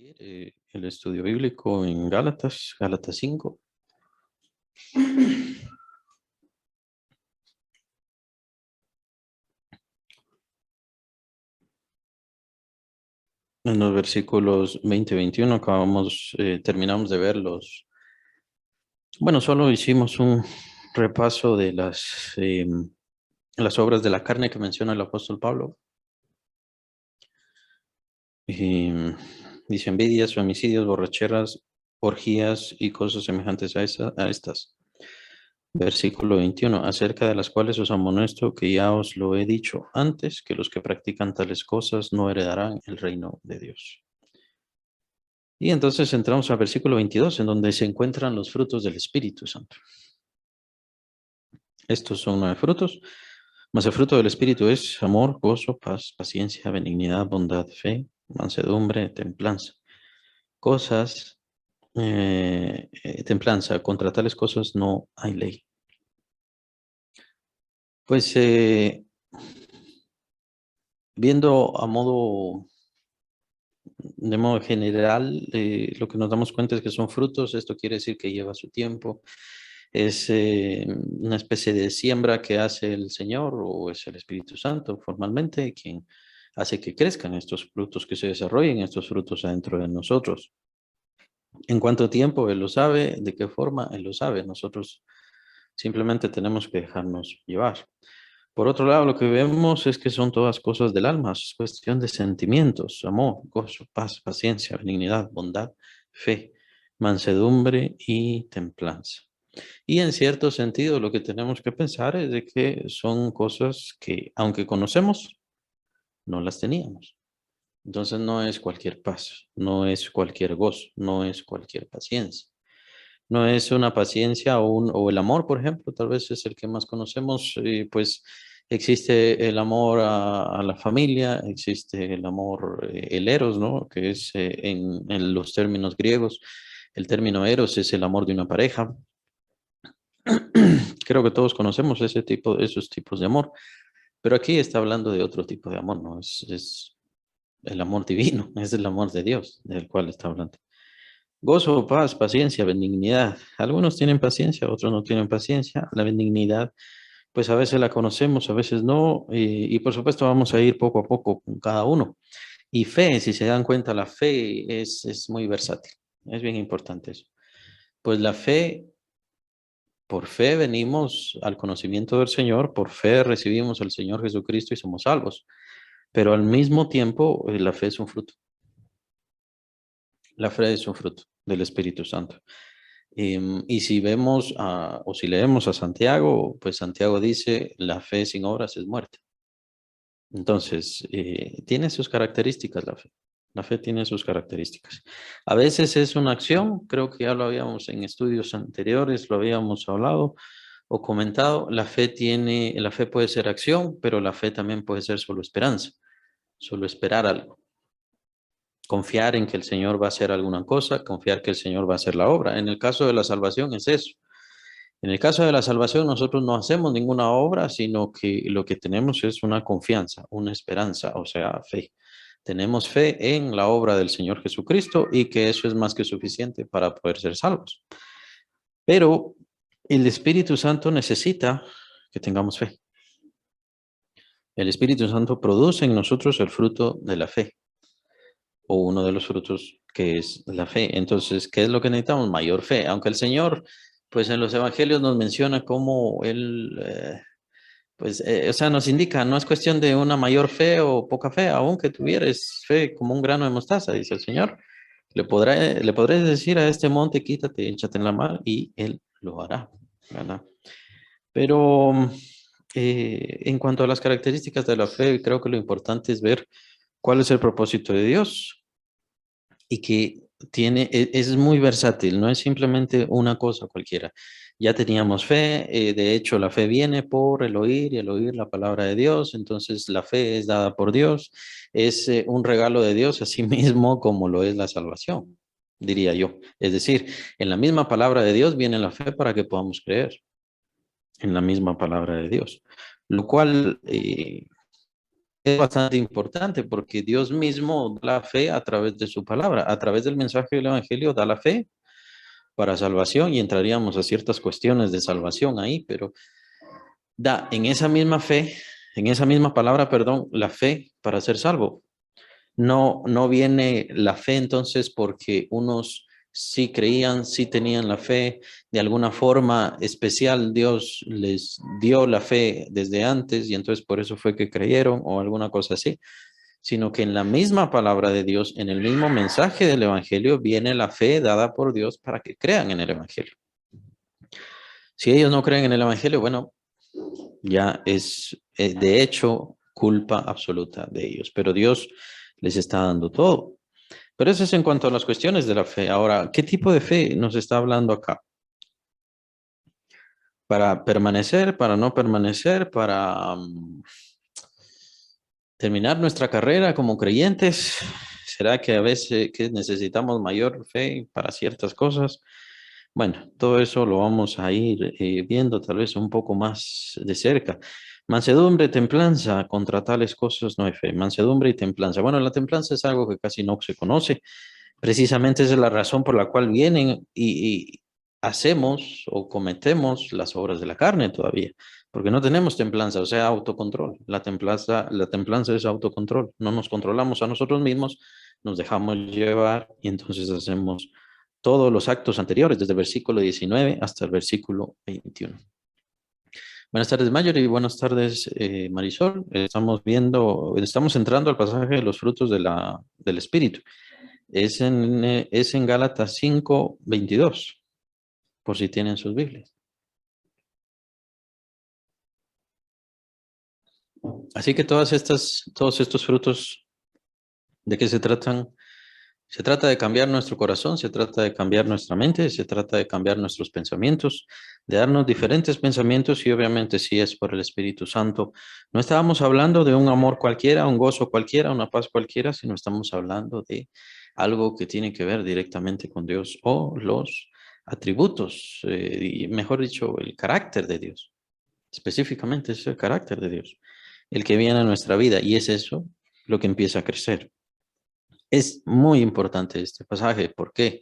seguir el estudio bíblico en Gálatas, Gálatas 5. En los versículos 20 y 21 terminamos de ver solo hicimos un repaso de las obras de la carne que menciona el apóstol Pablo. Dice envidias, homicidios, borracheras, orgías y cosas semejantes a estas. Versículo 21, acerca de las cuales os amonesto que ya os lo he dicho antes, que los que practican tales cosas no heredarán el reino de Dios. Y entonces entramos al versículo 22, en donde se encuentran los frutos del Espíritu Santo. Estos son 9 frutos, mas el fruto del Espíritu es amor, gozo, paz, paciencia, benignidad, bondad, fe, mansedumbre, templanza. Templanza, contra tales cosas no hay ley. Pues viendo de modo general, lo que nos damos cuenta es que son frutos. Esto quiere decir que lleva su tiempo. Es una especie de siembra que hace el Señor, o es el Espíritu Santo formalmente quien hace que crezcan estos frutos, que se desarrollen estos frutos adentro de nosotros. En cuánto tiempo Él lo sabe, de qué forma Él lo sabe. Nosotros simplemente tenemos que dejarnos llevar. Por otro lado, lo que vemos es que son todas cosas del alma, es cuestión de sentimientos, amor, gozo, paz, paciencia, benignidad, bondad, fe, mansedumbre y templanza. Y en cierto sentido, lo que tenemos que pensar es de que son cosas que, aunque conocemos, no las teníamos. Entonces no es cualquier paz, no es cualquier gozo, no es cualquier paciencia. No es una paciencia o el amor, por ejemplo, tal vez es el que más conocemos. Pues existe el amor a la familia, existe el amor, el eros, ¿no? Que es en los términos griegos. El término eros es el amor de una pareja. Creo que todos conocemos esos tipos de amor, pero aquí está hablando de otro tipo de amor, ¿no? Es el amor divino, es el amor de Dios del cual está hablando. Gozo, paz, paciencia, benignidad. Algunos tienen paciencia, otros no tienen paciencia. La benignidad, pues a veces la conocemos, a veces no. Y por supuesto vamos a ir poco a poco con cada uno. Y fe, si se dan cuenta, la fe es muy versátil. Es bien importante eso. Pues la fe, por fe venimos al conocimiento del Señor, por fe recibimos al Señor Jesucristo y somos salvos. Pero al mismo tiempo, la fe es un fruto. La fe es un fruto del Espíritu Santo. Y si vemos o si leemos a Santiago, pues Santiago dice, la fe sin obras es muerte. Entonces, tiene sus características la fe. La fe tiene sus características. A veces es una acción, creo que ya lo habíamos en estudios anteriores, lo habíamos hablado o comentado. La fe puede ser acción, pero la fe también puede ser solo esperanza, solo esperar algo. Confiar en que el Señor va a hacer alguna cosa, confiar que el Señor va a hacer la obra. En el caso de la salvación es eso. En el caso de la salvación, nosotros no hacemos ninguna obra, sino que lo que tenemos es una confianza, una esperanza, o sea, fe. Tenemos fe en la obra del Señor Jesucristo y que eso es más que suficiente para poder ser salvos. Pero el Espíritu Santo necesita que tengamos fe. El Espíritu Santo produce en nosotros el fruto de la fe, o uno de los frutos que es la fe. Entonces, ¿qué es lo que necesitamos? Mayor fe. Aunque el Señor, pues en los evangelios nos menciona cómo Él, o sea, nos indica, no es cuestión de una mayor fe o poca fe, aunque tuvieres fe como un grano de mostaza, dice el Señor, le podré decir a este monte, quítate, échate en la mar, y Él lo hará, ¿verdad? Pero en cuanto a las características de la fe, creo que lo importante es ver cuál es el propósito de Dios y que es muy versátil, no es simplemente una cosa cualquiera. Ya teníamos fe, de hecho la fe viene por el oír y el oír la palabra de Dios, entonces la fe es dada por Dios, es un regalo de Dios a sí mismo como lo es la salvación, diría yo. Es decir, en la misma palabra de Dios viene la fe para que podamos creer en la misma palabra de Dios, lo cual es bastante importante porque Dios mismo da la fe a través de su palabra, a través del mensaje del Evangelio da la fe para salvación y entraríamos a ciertas cuestiones de salvación ahí, pero da en esa misma fe, en esa misma palabra, perdón, la fe para ser salvo. No viene la fe entonces porque unos sí creían, sí tenían la fe, de alguna forma especial Dios les dio la fe desde antes y entonces por eso fue que creyeron o alguna cosa así, sino que en la misma palabra de Dios, en el mismo mensaje del Evangelio, viene la fe dada por Dios para que crean en el Evangelio. Si ellos no creen en el Evangelio, bueno, ya es de hecho culpa absoluta de ellos, pero Dios les está dando todo. Pero eso es en cuanto a las cuestiones de la fe. Ahora, ¿qué tipo de fe nos está hablando acá? ¿Para permanecer, para no permanecer, para terminar nuestra carrera como creyentes? ¿Será que a veces que necesitamos mayor fe para ciertas cosas? Bueno, todo eso lo vamos a ir viendo tal vez un poco más de cerca. Mansedumbre, templanza, contra tales cosas no hay fe. Mansedumbre y templanza. Bueno, la templanza es algo que casi no se conoce. Precisamente esa es la razón por la cual vienen y hacemos o cometemos las obras de la carne todavía, porque no tenemos templanza, o sea, autocontrol. La templanza es autocontrol. No nos controlamos a nosotros mismos, nos dejamos llevar y entonces hacemos todos los actos anteriores, desde el versículo 19 hasta el versículo 21. Buenas tardes, Mayor, y buenas tardes, Marisol. Estamos entrando al pasaje de los frutos del Espíritu. Es en Gálatas 5:22, por si tienen sus Biblias. Así que todos estos frutos, ¿de qué se tratan? Se trata de cambiar nuestro corazón, se trata de cambiar nuestra mente, se trata de cambiar nuestros pensamientos, de darnos diferentes pensamientos y obviamente si es por el Espíritu Santo. No estábamos hablando de un amor cualquiera, un gozo cualquiera, una paz cualquiera, sino estamos hablando de algo que tiene que ver directamente con Dios o los atributos, y mejor dicho, el carácter de Dios. Específicamente es el carácter de Dios, el que viene a nuestra vida y es eso lo que empieza a crecer. Es muy importante este pasaje. ¿Por qué?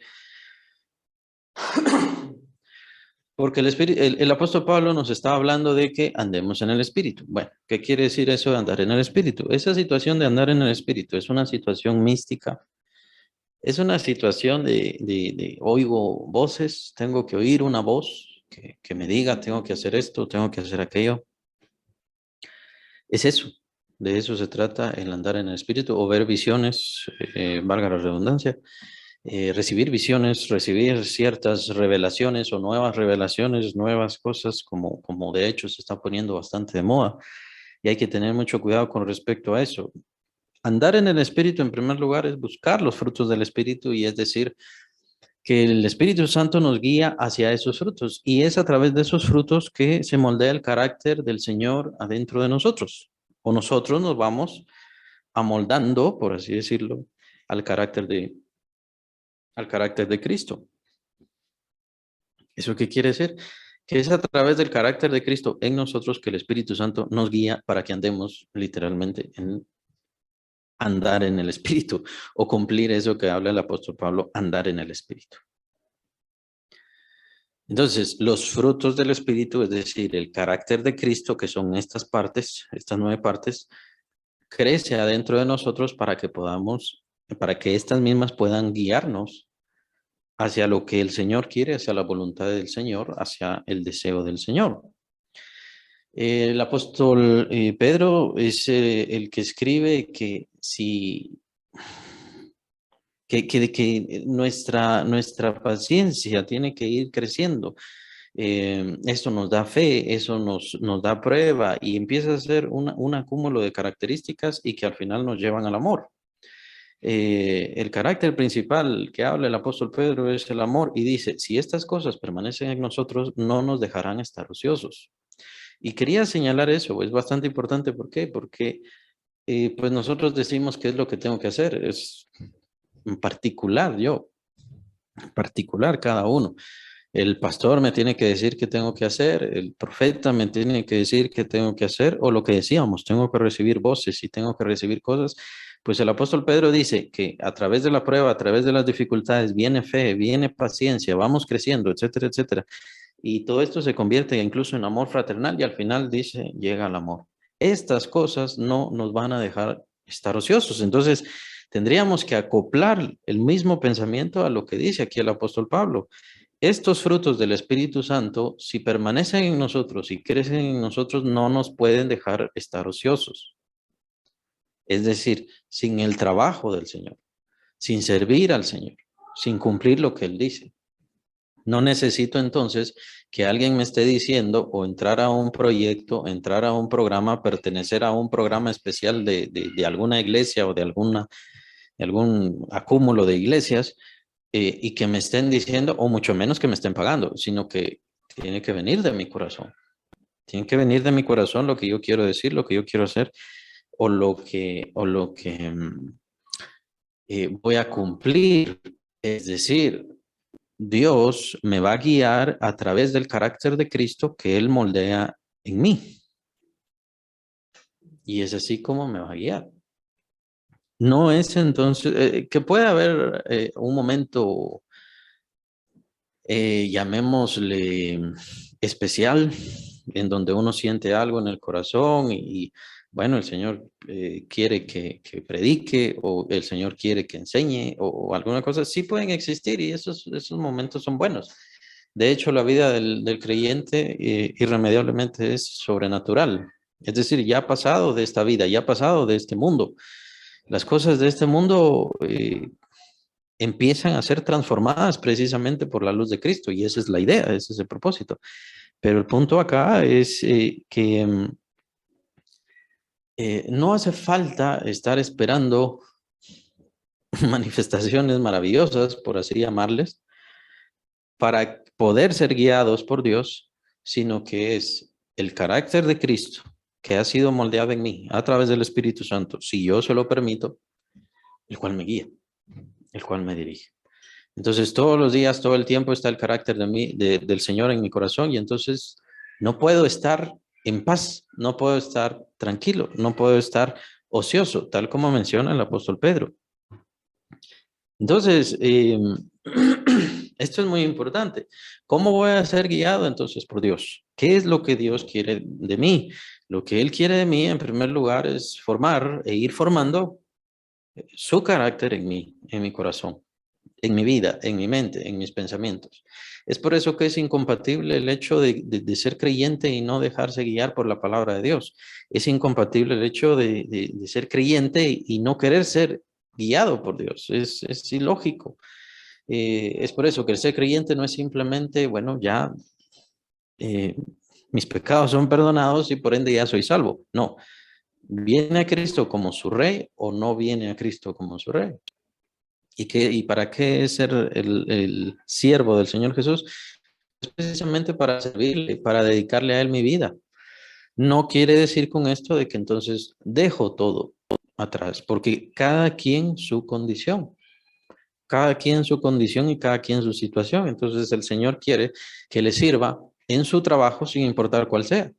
Porque el apóstol Pablo nos está hablando de que andemos en el Espíritu. Bueno, ¿qué quiere decir eso de andar en el Espíritu? Esa situación de andar en el Espíritu es una situación mística. Es una situación de oigo voces, tengo que oír una voz que me diga, tengo que hacer esto, tengo que hacer aquello. Es eso. De eso se trata el andar en el Espíritu o ver visiones, valga la redundancia. Recibir visiones, recibir ciertas revelaciones o nuevas revelaciones, nuevas cosas, como de hecho se está poniendo bastante de moda. Y hay que tener mucho cuidado con respecto a eso. Andar en el Espíritu, en primer lugar, es buscar los frutos del Espíritu y es decir, que el Espíritu Santo nos guía hacia esos frutos. Y es a través de esos frutos que se moldea el carácter del Señor adentro de nosotros. O nosotros nos vamos amoldando, por así decirlo, al carácter de Cristo. ¿Eso qué quiere decir? Que es a través del carácter de Cristo en nosotros que el Espíritu Santo nos guía para que andemos literalmente en andar en el Espíritu o cumplir eso que habla el apóstol Pablo, andar en el Espíritu. Entonces, los frutos del Espíritu, es decir, el carácter de Cristo, que son estas partes, estas 9 partes, crece adentro de nosotros para que estas mismas puedan guiarnos hacia lo que el Señor quiere, hacia la voluntad del Señor, hacia el deseo del Señor. El apóstol Pedro es el que escribe que si que nuestra paciencia tiene que ir creciendo. Esto nos da fe, eso nos da prueba y empieza a ser un acúmulo de características y que al final nos llevan al amor. El carácter principal que habla el apóstol Pedro es el amor y dice, si estas cosas permanecen en nosotros, no nos dejarán estar ociosos. Y quería señalar eso, es bastante importante. ¿Por qué? Porque pues nosotros decimos qué es lo que tengo que hacer, es en particular yo, en particular cada uno. El pastor me tiene que decir qué tengo que hacer, el profeta me tiene que decir qué tengo que hacer, o lo que decíamos, tengo que recibir voces y tengo que recibir cosas. Pues el apóstol Pedro dice que a través de la prueba, a través de las dificultades, viene fe, viene paciencia, vamos creciendo, etcétera, etcétera. Y todo esto se convierte incluso en amor fraternal y al final dice, llega el amor. Estas cosas no nos van a dejar estar ociosos. Entonces, tendríamos que acoplar el mismo pensamiento a lo que dice aquí el apóstol Pablo. Estos frutos del Espíritu Santo, si permanecen en nosotros y crecen en nosotros, no nos pueden dejar estar ociosos. Es decir, sin el trabajo del Señor, sin servir al Señor, sin cumplir lo que Él dice. No necesito entonces que alguien me esté diciendo o entrar a un proyecto, entrar a un programa, pertenecer a un programa especial de alguna iglesia o de algún acúmulo de iglesias y que me estén diciendo, o mucho menos que me estén pagando, sino que tiene que venir de mi corazón. Tiene que venir de mi corazón lo que yo quiero decir, lo que yo quiero hacer o lo que voy a cumplir. Es decir, Dios me va a guiar a través del carácter de Cristo que Él moldea en mí. Y es así como me va a guiar. No es entonces, que puede haber un momento, llamémosle especial, en donde uno siente algo en el corazón y bueno, el Señor quiere que predique o el Señor quiere que enseñe o alguna cosa, sí pueden existir y esos momentos son buenos. De hecho, la vida del creyente irremediablemente es sobrenatural. Es decir, ya ha pasado de esta vida, ya ha pasado de este mundo. Las cosas de este mundo empiezan a ser transformadas precisamente por la luz de Cristo y esa es la idea, ese es el propósito. Pero el punto acá es que no hace falta estar esperando manifestaciones maravillosas, por así llamarles, para poder ser guiados por Dios, sino que es el carácter de Cristo que ha sido moldeado en mí a través del Espíritu Santo, si yo se lo permito, el cual me guía, el cual me dirige. Entonces todos los días, todo el tiempo está el carácter del Señor en mi corazón y entonces no puedo estar en paz, no puedo estar tranquilo, no puedo estar ocioso, tal como menciona el apóstol Pedro. Entonces, esto es muy importante. ¿Cómo voy a ser guiado entonces por Dios? ¿Qué es lo que Dios quiere de mí? Lo que Él quiere de mí, en primer lugar, es formar e ir formando su carácter en mí, en mi corazón, en mi vida, en mi mente, en mis pensamientos. Es por eso que es incompatible el hecho de ser creyente y no dejarse guiar por la palabra de Dios. Es incompatible el hecho de ser creyente y no querer ser guiado por Dios. Es ilógico. Es por eso que el ser creyente no es simplemente, bueno, ya eh, mis pecados son perdonados y por ende ya soy salvo. No, ¿viene a Cristo como su rey o no viene a Cristo como su rey? ¿Y para qué es ser el siervo del Señor Jesús? Es precisamente para servirle, para dedicarle a Él mi vida. No quiere decir con esto de que entonces dejo todo atrás, porque cada quien su condición. Cada quien su condición y cada quien su situación. Entonces el Señor quiere que le sirva en su trabajo sin importar cuál sea.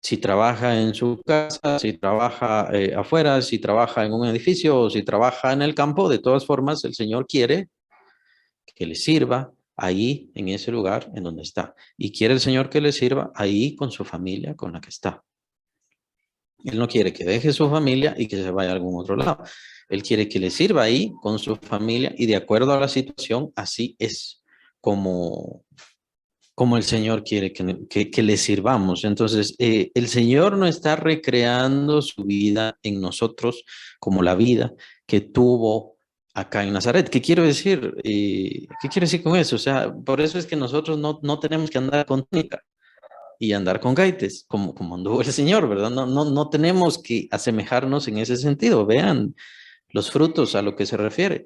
Si trabaja en su casa, si trabaja afuera, si trabaja en un edificio o si trabaja en el campo, de todas formas el Señor quiere que le sirva ahí en ese lugar en donde está. Y quiere el Señor que le sirva ahí con su familia con la que está. Él no quiere que deje su familia y que se vaya a algún otro lado. Él quiere que le sirva ahí con su familia y de acuerdo a la situación, así es como, como el Señor quiere que le sirvamos. Entonces, el Señor no está recreando su vida en nosotros como la vida que tuvo acá en Nazaret. ¿Qué quiero decir? ¿Qué quiero decir con eso? O sea, por eso es que nosotros no tenemos que andar con túnica y andar con gaites, como anduvo el Señor, ¿verdad? No tenemos que asemejarnos en ese sentido. Vean los frutos a lo que se refiere.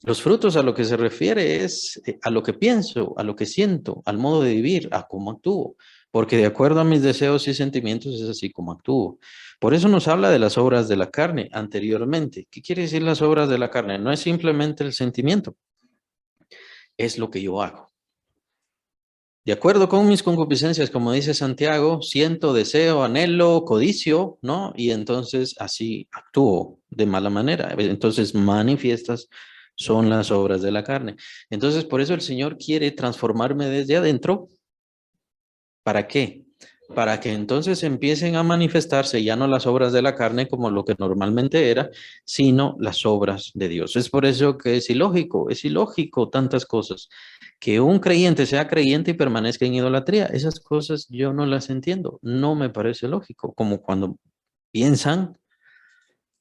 Los frutos a lo que se refiere es a lo que pienso, a lo que siento, al modo de vivir, a cómo actúo. Porque de acuerdo a mis deseos y sentimientos es así como actúo. Por eso nos habla de las obras de la carne anteriormente. ¿Qué quiere decir las obras de la carne? No es simplemente el sentimiento. es lo que yo hago. De acuerdo con mis concupiscencias, como dice Santiago, siento, deseo, anhelo, codicio, ¿no? Y entonces así actúo de mala manera. Entonces manifiestas son las obras de la carne. Entonces por eso el Señor quiere transformarme desde adentro. ¿Para qué? Para que entonces empiecen a manifestarse ya no las obras de la carne como lo que normalmente era, sino las obras de Dios. Es por eso que es ilógico tantas cosas. Que un creyente sea creyente y permanezca en idolatría, esas cosas yo no las entiendo, no me parece lógico, como cuando piensan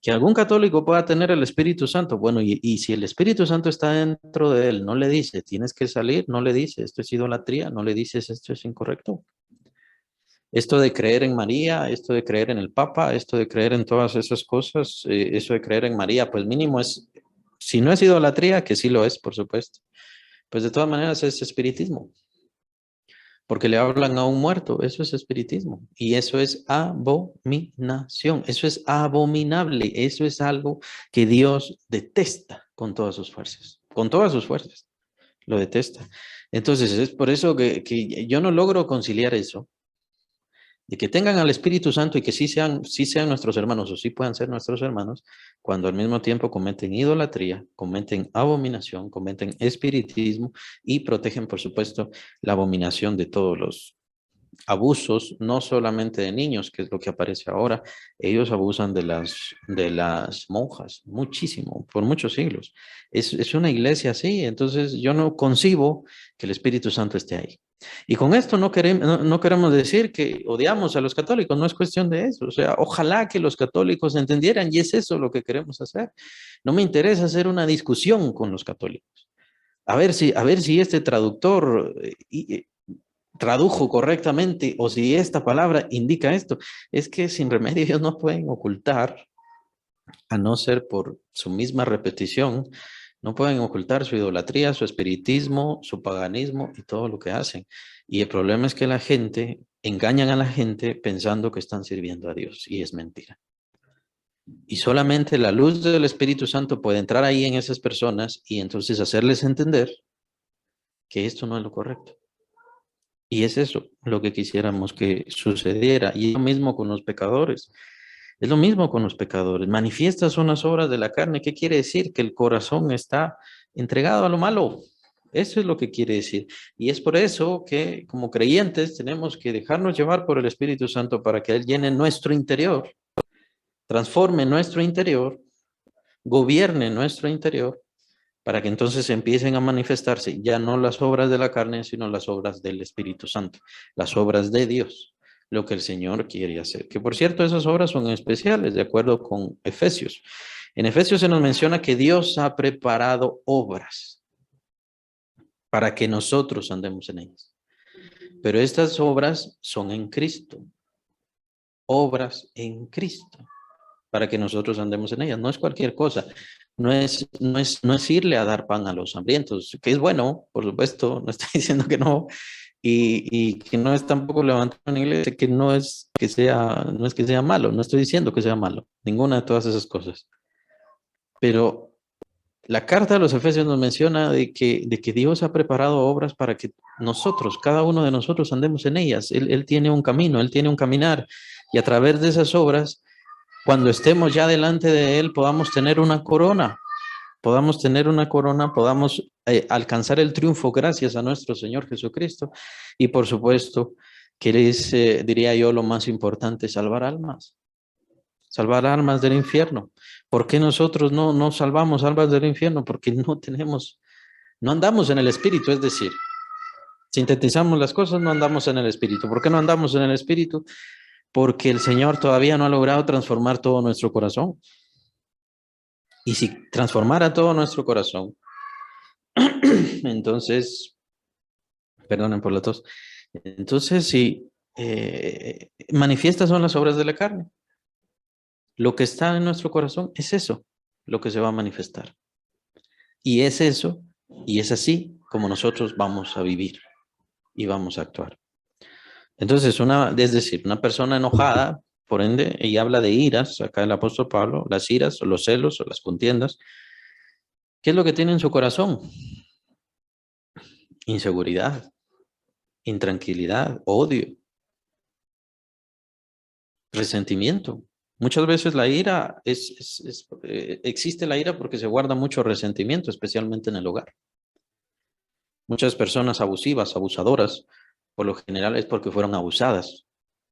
que algún católico pueda tener el Espíritu Santo. Bueno, y si el Espíritu Santo está dentro de él, no le dice, tienes que salir, no le dice, esto es idolatría, no le dices, esto es incorrecto. Esto de creer en María, esto de creer en el Papa, esto de creer en todas esas cosas, eso de creer en María, pues mínimo es, si no es idolatría, que sí lo es, por supuesto, pues de todas maneras es espiritismo, porque le hablan a un muerto, eso es espiritismo, y eso es abominación, eso es abominable, eso es algo que Dios detesta con todas sus fuerzas, lo detesta. Entonces es por eso que yo no logro conciliar eso de que tengan al Espíritu Santo y que sí sean nuestros hermanos o sí puedan ser nuestros hermanos, cuando al mismo tiempo cometen idolatría, cometen abominación, cometen espiritismo y protegen, por supuesto, la abominación de todos los abusos, no solamente de niños, que es lo que aparece ahora, ellos abusan de las monjas muchísimo, por muchos siglos. Es una iglesia así, entonces yo no concibo que el Espíritu Santo esté ahí. Y con esto no queremos decir que odiamos a los católicos, no es cuestión de eso. O sea, ojalá que los católicos entendieran y es eso lo que queremos hacer. No me interesa hacer una discusión con los católicos. A ver si este traductor tradujo correctamente o si esta palabra indica esto. Es que sin remedio ellos no pueden ocultar, a no ser por su misma repetición, no pueden ocultar su idolatría, su espiritismo, su paganismo y todo lo que hacen. Y el problema es que la gente, engañan a la gente pensando que están sirviendo a Dios y es mentira. Y solamente la luz del Espíritu Santo puede entrar ahí en esas personas y entonces hacerles entender que esto no es lo correcto. Y es eso lo que quisiéramos que sucediera. Y es lo mismo con los pecadores. Es lo mismo con los pecadores. Manifiestas son las obras de la carne. ¿Qué quiere decir? Que el corazón está entregado a lo malo. Eso es lo que quiere decir. Y es por eso que como creyentes tenemos que dejarnos llevar por el Espíritu Santo para que Él llene nuestro interior, transforme nuestro interior, gobierne nuestro interior, para que entonces empiecen a manifestarse ya no las obras de la carne, sino las obras del Espíritu Santo, las obras de Dios, lo que el Señor quiere hacer. Que por cierto, esas obras son especiales, de acuerdo con Efesios. En Efesios se nos menciona que Dios ha preparado obras para que nosotros andemos en ellas. Pero estas obras son en Cristo, obras en Cristo, para que nosotros andemos en ellas. No es cualquier cosa. No es irle a dar pan a los hambrientos, que es bueno, por supuesto, no estoy diciendo que no, y que no es tampoco levantar una iglesia, que no es que sea malo, no estoy diciendo que sea malo, ninguna de todas esas cosas. Pero la carta de los Efesios nos menciona de que Dios ha preparado obras para que nosotros, cada uno de nosotros, andemos en ellas. Él tiene un camino, Él tiene un caminar, y a través de esas obras, cuando estemos ya delante de Él, podamos alcanzar el triunfo gracias a nuestro Señor Jesucristo. Y por supuesto, que es, diría yo, lo más importante, salvar almas del infierno. ¿Por qué nosotros no salvamos almas del infierno? Porque no andamos en el Espíritu, es decir, sintetizamos las cosas, no andamos en el Espíritu. ¿Por qué no andamos en el Espíritu? Porque el Señor todavía no ha logrado transformar todo nuestro corazón. Y si transformara todo nuestro corazón, entonces, perdonen por la tos, entonces si manifiestas son las obras de la carne. Lo que está en nuestro corazón es eso, lo que se va a manifestar. Y es eso, y es así como nosotros vamos a vivir y vamos a actuar. Entonces, es decir, una persona enojada, por ende, y habla de iras, acá el apóstol Pablo, las iras o los celos o las contiendas, ¿qué es lo que tiene en su corazón? inseguridad, intranquilidad, odio, resentimiento. Muchas veces la ira existe la ira porque se guarda mucho resentimiento, especialmente en el hogar. Muchas personas abusivas, abusadoras, por lo general es porque fueron abusadas,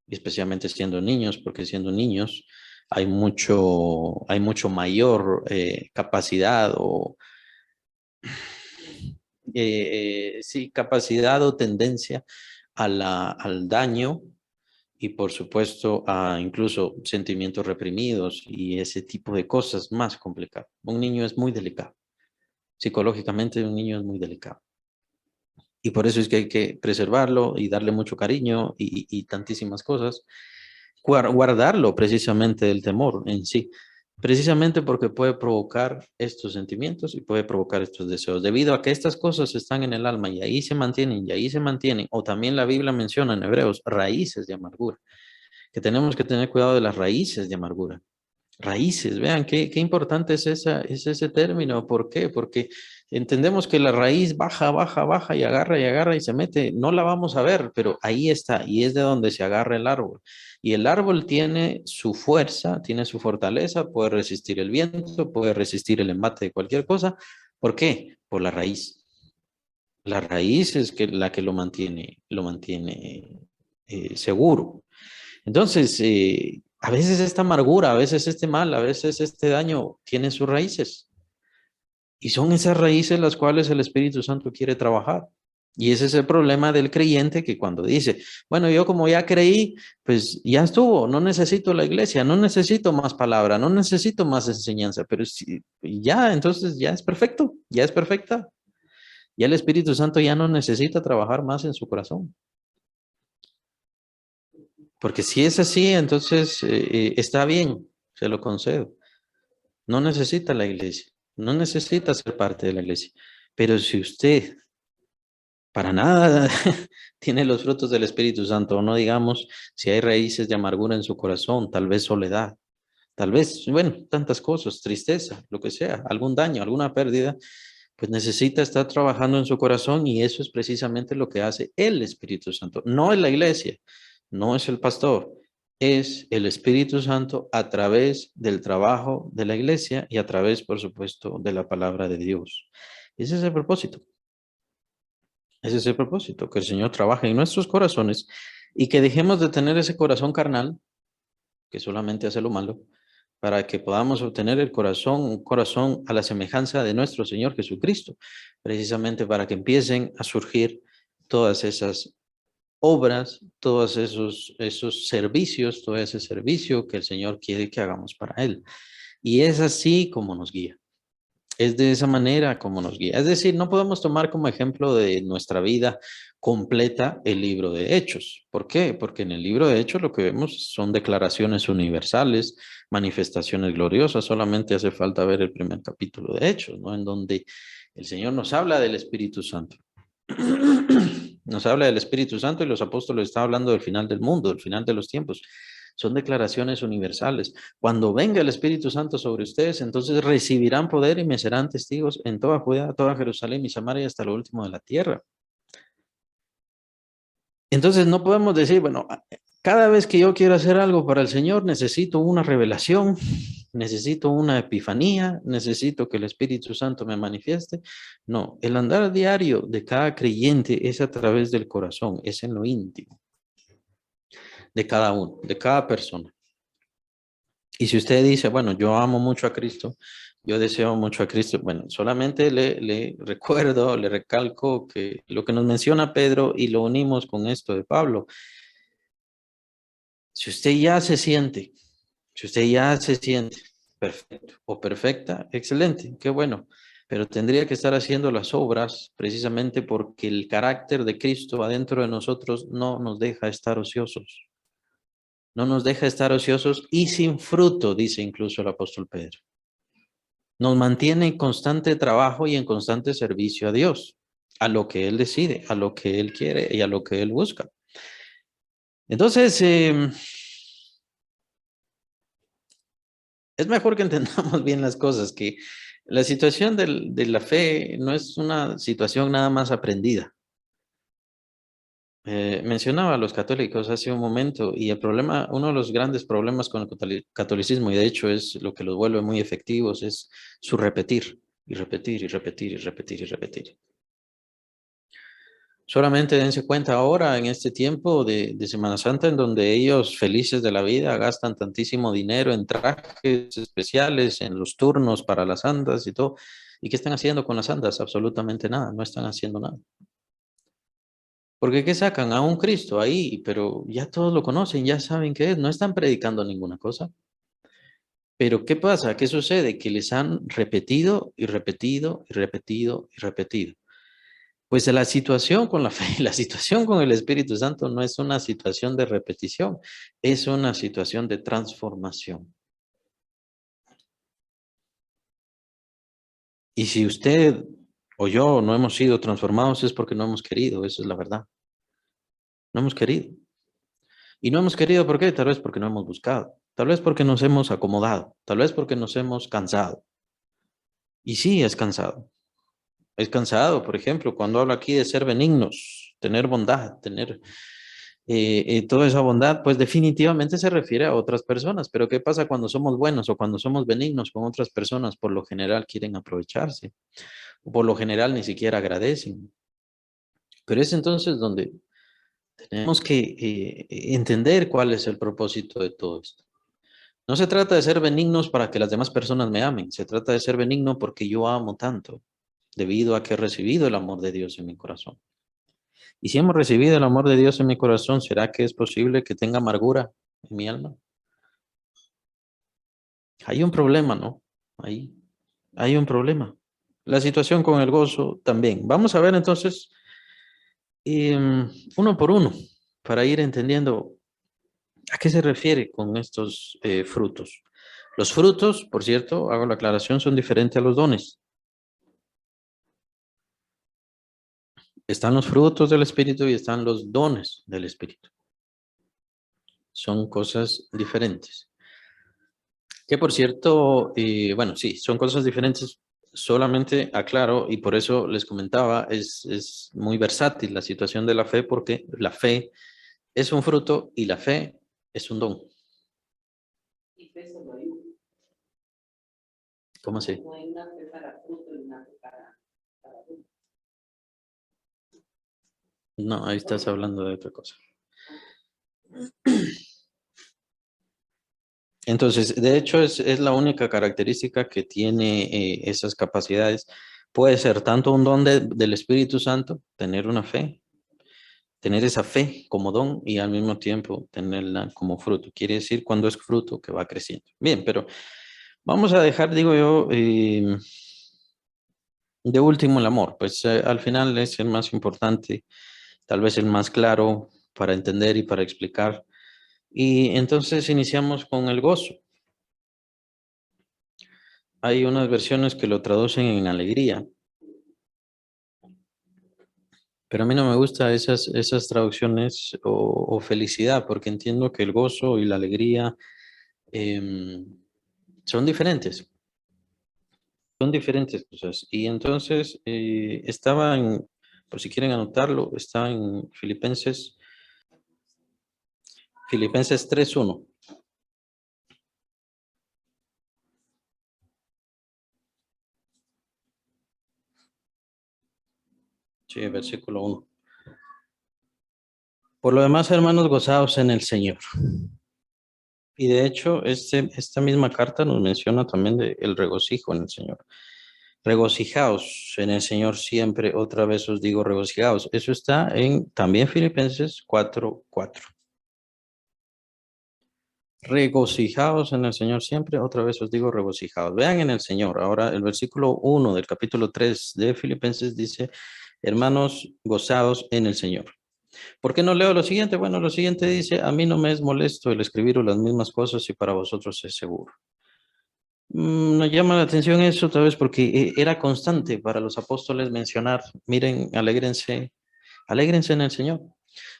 especialmente siendo niños, porque siendo niños hay mucho mayor capacidad o sí, capacidad o tendencia al daño y por supuesto a incluso sentimientos reprimidos y ese tipo de cosas más complicadas. Un niño es muy delicado. Psicológicamente un niño es muy delicado. Y por eso es que hay que preservarlo y darle mucho cariño y tantísimas cosas. Guardarlo precisamente del temor en sí. Precisamente porque puede provocar estos sentimientos y puede provocar estos deseos. Debido a que estas cosas están en el alma y ahí se mantienen y ahí se mantienen. O también la Biblia menciona en Hebreos raíces de amargura. Que tenemos que tener cuidado de las raíces de amargura. Raíces, vean qué importante es ese término. ¿Por qué? Porque entendemos que la raíz baja, baja, baja y agarra y se mete. No la vamos a ver, pero ahí está y es de donde se agarra el árbol. Y el árbol tiene su fuerza, tiene su fortaleza, puede resistir el viento, puede resistir el embate de cualquier cosa. ¿Por qué? Por la raíz. La raíz es la que lo mantiene seguro. Entonces, a veces esta amargura, a veces este mal, a veces este daño tiene sus raíces. Y son esas raíces las cuales el Espíritu Santo quiere trabajar. Y ese es el problema del creyente que cuando dice, bueno, yo como ya creí, pues ya estuvo, no necesito la iglesia, no necesito más palabra, no necesito más enseñanza, pero si, ya, entonces ya es perfecto, ya es perfecta. Ya el Espíritu Santo ya no necesita trabajar más en su corazón. Porque si es así, entonces está bien, se lo concedo. No necesita la iglesia, no necesita ser parte de la iglesia. Pero si usted para nada tiene los frutos del Espíritu Santo, o no digamos si hay raíces de amargura en su corazón, tal vez soledad, tal vez, bueno, tantas cosas, tristeza, lo que sea, algún daño, alguna pérdida, pues necesita estar trabajando en su corazón y eso es precisamente lo que hace el Espíritu Santo. No es la iglesia, no es el pastor, es el Espíritu Santo a través del trabajo de la iglesia y a través, por supuesto, de la palabra de Dios. Ese es el propósito. Ese es el propósito, que el Señor trabaje en nuestros corazones y que dejemos de tener ese corazón carnal que solamente hace lo malo, para que podamos obtener el corazón, un corazón a la semejanza de nuestro Señor Jesucristo, precisamente para que empiecen a surgir todas esas obras, todos esos servicios, todo ese servicio que el Señor quiere que hagamos para Él. Y es así como nos guía. Es de esa manera como nos guía. Es decir, no podemos tomar como ejemplo de nuestra vida completa el libro de Hechos. ¿Por qué? Porque en el libro de Hechos lo que vemos son declaraciones universales, manifestaciones gloriosas. Solamente hace falta ver el primer capítulo de Hechos, ¿no? En donde el Señor nos habla del Espíritu Santo. Nos habla del Espíritu Santo y los apóstoles están hablando del final del mundo, del final de los tiempos. Son declaraciones universales. Cuando venga el Espíritu Santo sobre ustedes, entonces recibirán poder y me serán testigos en toda Judea, toda Jerusalén y Samaria hasta lo último de la tierra. Entonces no podemos decir, bueno, cada vez que yo quiero hacer algo para el Señor, necesito una revelación, necesito una epifanía, necesito que el Espíritu Santo me manifieste. No, el andar diario de cada creyente es a través del corazón, es en lo íntimo de cada uno, de cada persona. Y si usted dice, bueno, yo amo mucho a Cristo, yo deseo mucho a Cristo, bueno, solamente le recuerdo, le recalco que lo que nos menciona Pedro y lo unimos con esto de Pablo. Si usted ya se siente, si usted ya se siente perfecto o perfecta, excelente, qué bueno. Pero tendría que estar haciendo las obras precisamente porque el carácter de Cristo adentro de nosotros no nos deja estar ociosos. No nos deja estar ociosos y sin fruto, dice incluso el apóstol Pedro. Nos mantiene en constante trabajo y en constante servicio a Dios, a lo que Él decide, a lo que Él quiere y a lo que Él busca. Entonces, es mejor que entendamos bien las cosas, que la situación de la fe no es una situación nada más aprendida. Mencionaba a los católicos hace un momento y el problema, uno de los grandes problemas con el catolicismo, y de hecho es lo que los vuelve muy efectivos, es su repetir y repetir y repetir y repetir y repetir. Solamente dense cuenta ahora en este tiempo de Semana Santa en donde ellos felices de la vida gastan tantísimo dinero en trajes especiales, en los turnos para las andas y todo. ¿Y qué están haciendo con las andas? Absolutamente nada, no están haciendo nada. Porque ¿qué sacan? A un Cristo ahí, pero ya todos lo conocen, ya saben qué es, no están predicando ninguna cosa. Pero ¿qué pasa? ¿Qué sucede? Que les han repetido y repetido y repetido y repetido. Pues la situación con la fe, la situación con el Espíritu Santo no es una situación de repetición, es una situación de transformación. Y si usted o yo no hemos sido transformados es porque no hemos querido, eso es la verdad. No hemos querido. Y no hemos querido, ¿por qué? Tal vez porque no hemos buscado, tal vez porque nos hemos acomodado, tal vez porque nos hemos cansado. Y sí, es cansado. Es cansado, por ejemplo, cuando hablo aquí de ser benignos, tener bondad, tener toda esa bondad, pues definitivamente se refiere a otras personas. Pero ¿qué pasa cuando somos buenos o cuando somos benignos con otras personas? Por lo general quieren aprovecharse, o por lo general ni siquiera agradecen. Pero es entonces donde tenemos que entender cuál es el propósito de todo esto. No se trata de ser benignos para que las demás personas me amen, se trata de ser benigno porque yo amo tanto, debido a que he recibido el amor de Dios en mi corazón. Y si hemos recibido el amor de Dios en mi corazón, ¿será que es posible que tenga amargura en mi alma? Hay un problema, ¿no? Ahí hay un problema. La situación con el gozo también. Vamos a ver entonces uno por uno para ir entendiendo a qué se refiere con estos frutos. Los frutos, por cierto, hago la aclaración, son diferentes a los dones. Están los frutos del Espíritu y están los dones del Espíritu. Son cosas diferentes. Que por cierto, bueno, sí, son cosas diferentes. Solamente aclaro, y por eso les comentaba, es muy versátil la situación de la fe, porque la fe es un fruto y la fe es un don. ¿Cómo así? No, ahí estás hablando de otra cosa. Entonces, de hecho, es la única característica que tiene esas capacidades. Puede ser tanto un don del Espíritu Santo, tener una fe, tener esa fe como don y al mismo tiempo tenerla como fruto. Quiere decir cuando es fruto que va creciendo. Bien, pero vamos a dejar, digo yo, de último el amor. Pues al final es el más importante, tal vez el más claro para entender y para explicar. Y entonces iniciamos con el gozo. Hay unas versiones que lo traducen en alegría, pero a mí no me gustan esas traducciones o felicidad, porque entiendo que el gozo y la alegría em, son diferentes, son diferentes cosas. Y entonces estaba en, por si quieren anotarlo, está en Filipenses 3:1. Sí, versículo 1. Por lo demás, hermanos, gozaos en el Señor. Y de hecho, esta misma carta nos menciona también el regocijo en el Señor. Regocijaos en el Señor siempre, otra vez os digo regocijaos. Eso está en también Filipenses 4:4. Regocijaos en el Señor siempre, otra vez os digo regocijaos. Vean en el Señor. Ahora el versículo 1 del capítulo 3 de Filipenses dice, hermanos, gozaos en el Señor. ¿Por qué no leo lo siguiente? Bueno, lo siguiente dice, a mí no me es molesto el escribiros las mismas cosas y para vosotros es seguro. Me llama la atención eso, tal vez porque era constante para los apóstoles mencionar, miren, alégrense, alégrense en el Señor.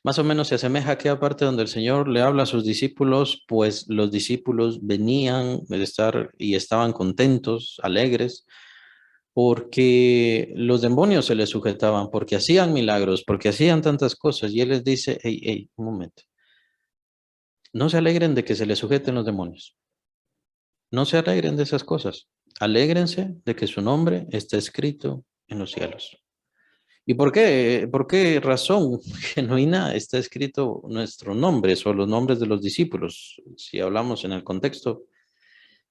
Más o menos se asemeja a aquella parte donde el Señor le habla a sus discípulos, pues los discípulos venían de estar y estaban contentos, alegres, porque los demonios se les sujetaban, porque hacían milagros, porque hacían tantas cosas. Y él les dice, hey, hey, un momento, no se alegren de que se les sujeten los demonios. No se alegren de esas cosas. Alégrense de que su nombre está escrito en los cielos. ¿Y por qué? ¿Por qué razón genuina está escrito nuestros nombres o los nombres de los discípulos? Si hablamos en el contexto,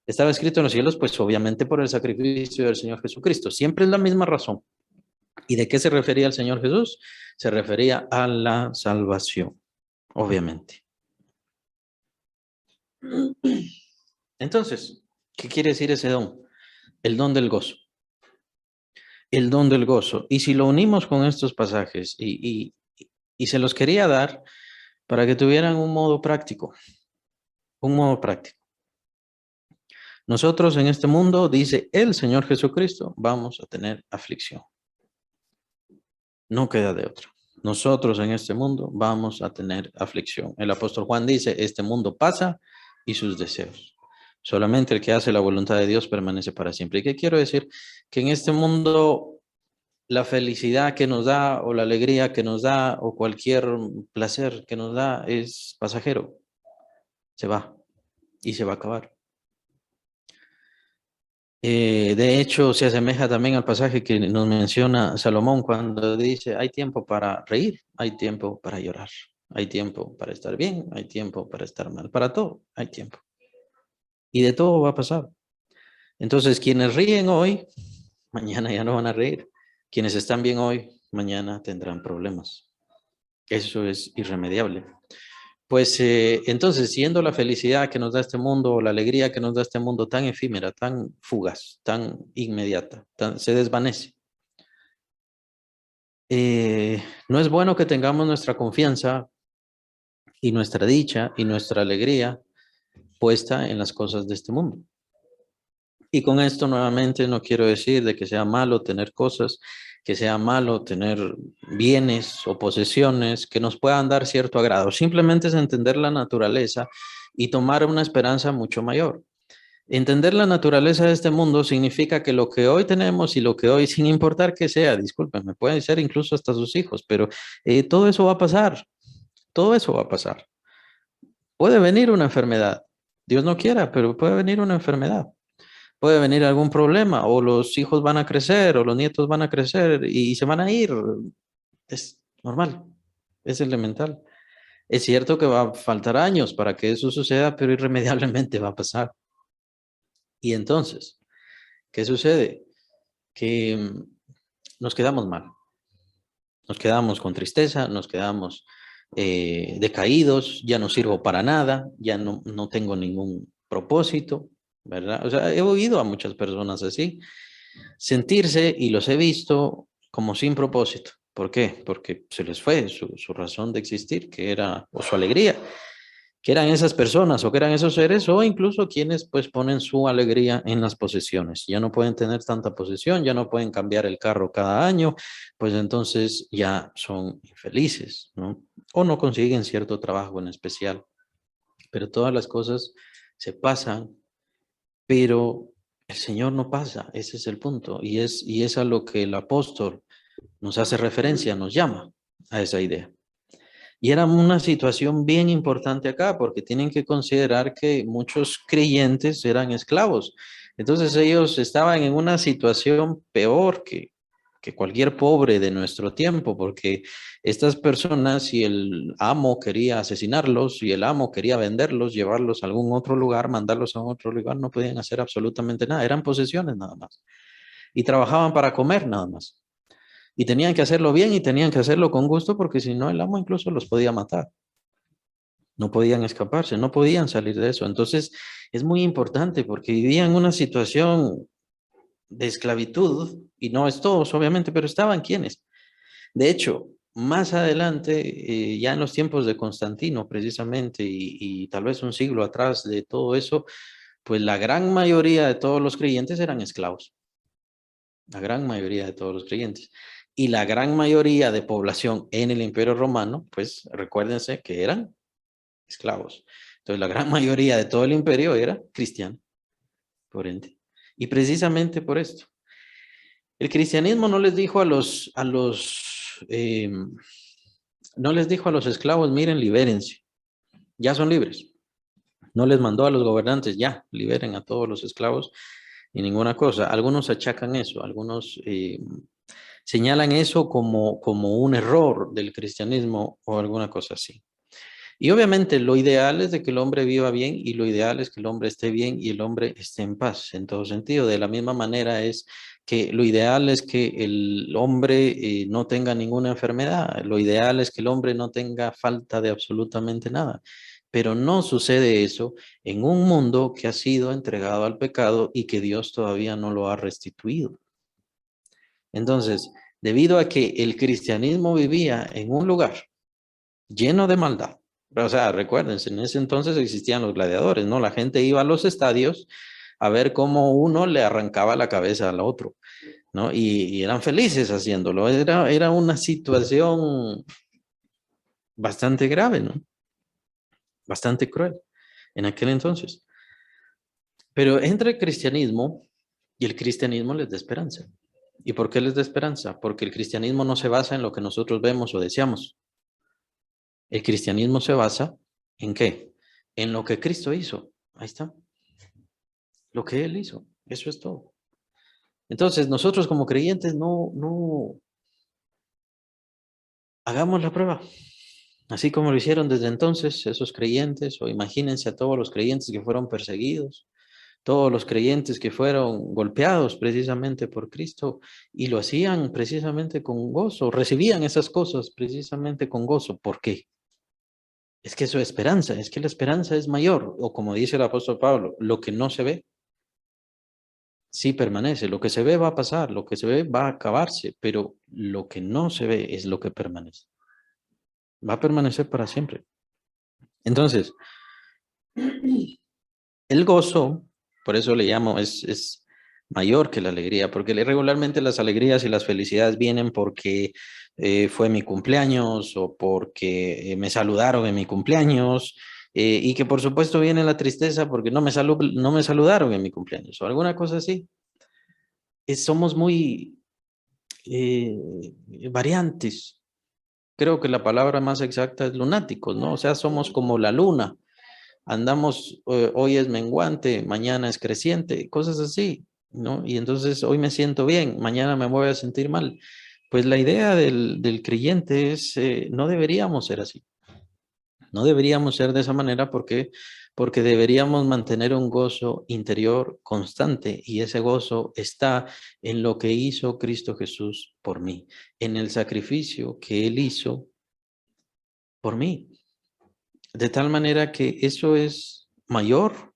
estaba escrito en los cielos, pues obviamente por el sacrificio del Señor Jesucristo. Siempre es la misma razón. ¿Y de qué se refería el Señor Jesús? Se refería a la salvación, obviamente. Entonces, ¿qué quiere decir ese don? El don del gozo. El don del gozo. Y si lo unimos con estos pasajes y se los quería dar para que tuvieran un modo práctico, un modo práctico. Nosotros en este mundo, dice el Señor Jesucristo, vamos a tener aflicción. No queda de otra. Nosotros en este mundo vamos a tener aflicción. El apóstol Juan dice, este mundo pasa y sus deseos. Solamente el que hace la voluntad de Dios permanece para siempre. ¿Y qué quiero decir? Que en este mundo la felicidad que nos da o la alegría que nos da o cualquier placer que nos da es pasajero. Se va y se va a acabar. De hecho, se asemeja también al pasaje que nos menciona Salomón cuando dice, hay tiempo para reír, hay tiempo para llorar, hay tiempo para estar bien, hay tiempo para estar mal, para todo hay tiempo. Y de todo va a pasar. Entonces, quienes ríen hoy, mañana ya no van a reír. Quienes están bien hoy, mañana tendrán problemas. Eso es irremediable. Pues entonces, siendo la felicidad que nos da este mundo, o la alegría que nos da este mundo tan efímera, tan fugaz, tan inmediata, se desvanece. No es bueno que tengamos nuestra confianza y nuestra dicha y nuestra alegría puesta en las cosas de este mundo. Y con esto nuevamente no quiero decir de que sea malo tener cosas, que sea malo tener bienes o posesiones que nos puedan dar cierto agrado. Simplemente es entender la naturaleza y tomar una esperanza mucho mayor. Entender la naturaleza de este mundo significa que lo que hoy tenemos y lo que hoy, sin importar que sea, discúlpenme, pueden ser incluso hasta sus hijos, pero todo eso va a pasar, todo eso va a pasar. Puede venir una enfermedad, Dios no quiera, pero puede venir una enfermedad. Puede venir algún problema, o los hijos van a crecer, o los nietos van a crecer y se van a ir. Es normal, es elemental. Es cierto que va a faltar años para que eso suceda, pero irremediablemente va a pasar. Y entonces, ¿qué sucede? Que nos quedamos mal, nos quedamos con tristeza, nos quedamos decaídos, ya no sirvo para nada, ya no tengo ningún propósito, ¿verdad? O sea, he oído a muchas personas así sentirse, y los he visto, como sin propósito. ¿Por qué? Porque se les fue su razón de existir, que era, o su alegría, que eran esas personas o que eran esos seres, o incluso quienes pues ponen su alegría en las posesiones. Ya no pueden tener tanta posesión, ya no pueden cambiar el carro cada año, pues entonces ya son infelices, ¿no? O no consiguen cierto trabajo en especial. Pero todas las cosas se pasan, pero el Señor no pasa, ese es el punto, y es a lo que el apóstol nos hace referencia, nos llama a esa idea. Y era una situación bien importante acá, porque tienen que considerar que muchos creyentes eran esclavos. Entonces ellos estaban en una situación peor que cualquier pobre de nuestro tiempo, porque estas personas, si el amo quería asesinarlos, si el amo quería venderlos, llevarlos a algún otro lugar, mandarlos a otro lugar, no podían hacer absolutamente nada, eran posesiones nada más. Y trabajaban para comer nada más. Y tenían que hacerlo bien y tenían que hacerlo con gusto, porque si no, el amo incluso los podía matar. No podían escaparse, no podían salir de eso. Entonces, es muy importante porque vivían una situación de esclavitud, y no es todos, obviamente, pero estaban quienes. De hecho, más adelante, ya en los tiempos de Constantino, precisamente, y tal vez un siglo atrás de todo eso, pues la gran mayoría de todos los creyentes eran esclavos. La gran mayoría de todos los creyentes. Y la gran mayoría de población en el Imperio Romano, pues recuérdense que eran esclavos. Entonces, la gran mayoría de todo el imperio era cristiano, por ende. Y precisamente por esto. El cristianismo no les dijo no les dijo a los esclavos, miren, libérense, ya son libres. No les mandó a los gobernantes, ya, liberen a todos los esclavos y ninguna cosa. Algunos achacan eso, algunos señalan eso como un error del cristianismo o alguna cosa así. Y obviamente lo ideal es de que el hombre viva bien y lo ideal es que el hombre esté bien y el hombre esté en paz en todo sentido. De la misma manera es que lo ideal es que el hombre no tenga ninguna enfermedad. Lo ideal es que el hombre no tenga falta de absolutamente nada. Pero no sucede eso en un mundo que ha sido entregado al pecado y que Dios todavía no lo ha restituido. Entonces, debido a que el cristianismo vivía en un lugar lleno de maldad. O sea, recuérdense, en ese entonces existían los gladiadores, ¿no? La gente iba a los estadios a ver cómo uno le arrancaba la cabeza al otro, ¿no? Y eran felices haciéndolo. Era una situación bastante grave, ¿no? Bastante cruel en aquel entonces. Pero entre el cristianismo y el cristianismo les da esperanza. ¿Y por qué les da esperanza? Porque el cristianismo no se basa en lo que nosotros vemos o deseamos. El cristianismo se basa ¿en qué? En lo que Cristo hizo. Ahí está. Lo que Él hizo. Eso es todo. Entonces, nosotros como creyentes no hagamos la prueba. Así como lo hicieron desde entonces esos creyentes, o imagínense a todos los creyentes que fueron perseguidos, todos los creyentes que fueron golpeados precisamente por Cristo y lo hacían precisamente con gozo, recibían esas cosas precisamente con gozo. ¿Por qué? Es que su esperanza, es que la esperanza es mayor, o como dice el apóstol Pablo, lo que no se ve, sí permanece, lo que se ve va a pasar, lo que se ve va a acabarse, pero lo que no se ve es lo que permanece, va a permanecer para siempre. Entonces, el gozo, por eso le llamo, es mayor que la alegría, porque regularmente las alegrías y las felicidades vienen porque fue mi cumpleaños o porque me saludaron en mi cumpleaños y que por supuesto viene la tristeza porque no me saludaron en mi cumpleaños o alguna cosa así. Somos muy eh, variantes. Creo que la palabra más exacta es lunáticos, ¿no? O sea, somos como la luna. Andamos, hoy es menguante, mañana es creciente, cosas así, ¿no? Y entonces hoy me siento bien, mañana me voy a sentir mal. Pues la idea del creyente es, no deberíamos ser así. No deberíamos ser de esa manera porque deberíamos mantener un gozo interior constante y ese gozo está en lo que hizo Cristo Jesús por mí, en el sacrificio que Él hizo por mí. De tal manera que eso es mayor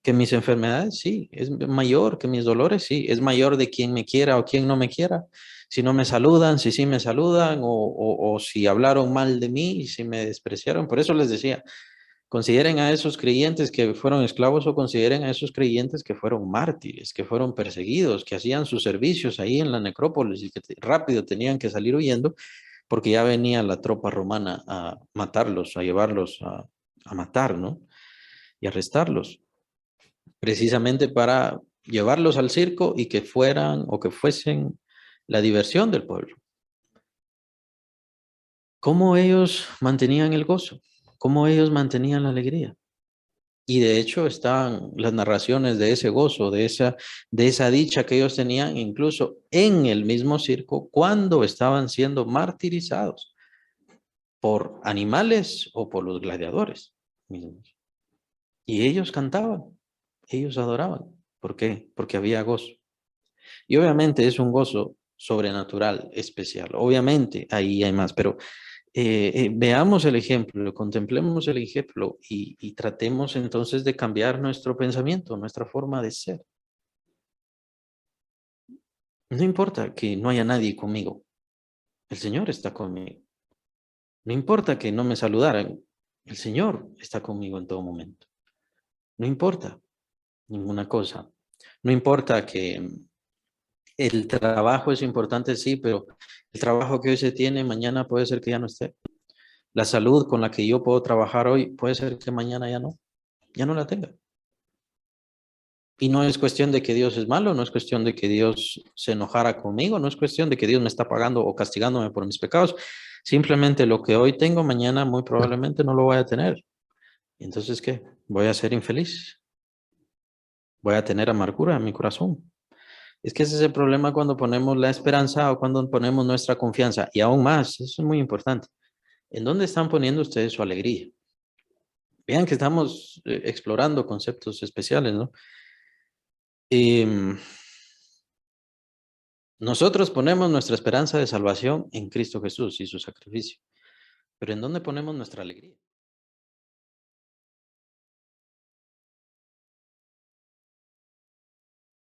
que mis enfermedades, sí, es mayor que mis dolores, sí, es mayor de quien me quiera o quien no me quiera. Si no me saludan, si sí me saludan, o si hablaron mal de mí, si me despreciaron. Por eso les decía, consideren a esos creyentes que fueron esclavos o consideren a esos creyentes que fueron mártires, que fueron perseguidos, que hacían sus servicios ahí en la necrópolis y que rápido tenían que salir huyendo porque ya venía la tropa romana a matarlos, a llevarlos a matar, ¿no? Y arrestarlos, precisamente para llevarlos al circo y que fueran o que fuesen la diversión del pueblo. ¿Cómo ellos mantenían el gozo? ¿Cómo ellos mantenían la alegría? Y de hecho están las narraciones de ese gozo, de esa dicha que ellos tenían incluso en el mismo circo cuando estaban siendo martirizados por animales o por los gladiadores mismos. Y ellos cantaban, ellos adoraban. ¿Por qué? Porque había gozo. Y obviamente es un gozo sobrenatural, especial. Obviamente ahí hay más, pero veamos el ejemplo, contemplemos el ejemplo y tratemos entonces de cambiar nuestro pensamiento, nuestra forma de ser. No importa que no haya nadie conmigo, el Señor está conmigo. No importa que no me saludaran, el Señor está conmigo en todo momento. No importa ninguna cosa. No importa que el trabajo es importante, sí, pero el trabajo que hoy se tiene, mañana puede ser que ya no esté. La salud con la que yo puedo trabajar hoy, puede ser que mañana ya no la tenga. Y no es cuestión de que Dios es malo, no es cuestión de que Dios se enojara conmigo, no es cuestión de que Dios me está pagando o castigándome por mis pecados. Simplemente lo que hoy tengo, mañana muy probablemente no lo voy a tener. Entonces, ¿qué? Voy a ser infeliz. Voy a tener amargura en mi corazón. Es que ese es el problema cuando ponemos la esperanza o cuando ponemos nuestra confianza. Y aún más, eso es muy importante. ¿En dónde están poniendo ustedes su alegría? Vean que estamos explorando conceptos especiales, ¿no? Y nosotros ponemos nuestra esperanza de salvación en Cristo Jesús y su sacrificio. Pero ¿en dónde ponemos nuestra alegría?